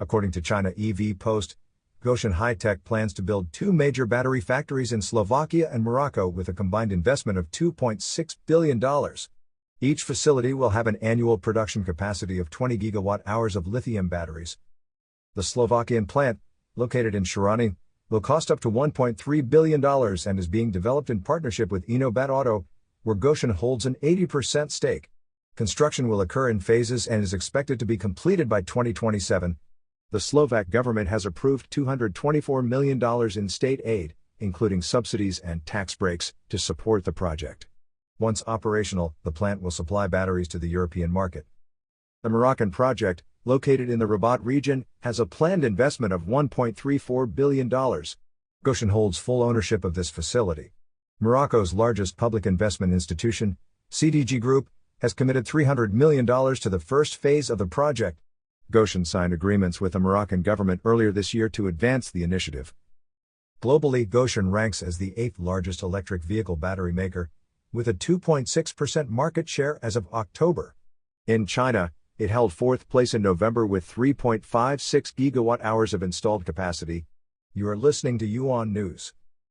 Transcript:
According to China EV Post, Gotion High-Tech plans to build 2 major battery factories in Slovakia and Morocco with a combined investment of $2.6 billion. Each facility will have an annual production capacity of 20 gigawatt-hours of lithium batteries. The Slovakian plant, located in Surany, will cost up to $1.3 billion and is being developed in partnership with InoBat Auto, where Gotion holds an 80% stake. Construction will occur in phases and is expected to be completed by 2027. The Slovak government has approved $224 million in state aid, including subsidies and tax breaks, to support the project. Once operational, the plant will supply batteries to the European market. The Moroccan project, located in the Rabat region, has a planned investment of $1.34 billion. Gotion holds full ownership of this facility. Morocco's largest public investment institution, CDG Group, has committed $300 million to the first phase of the project. Gotion signed agreements with the Moroccan government earlier this year to advance the initiative. Globally, Gotion ranks as the 8th largest electric vehicle battery maker, with a 2.6% market share as of October. In China, it held 4th place in November with 3.56 gigawatt-hours of installed capacity. You are listening to Yuan News.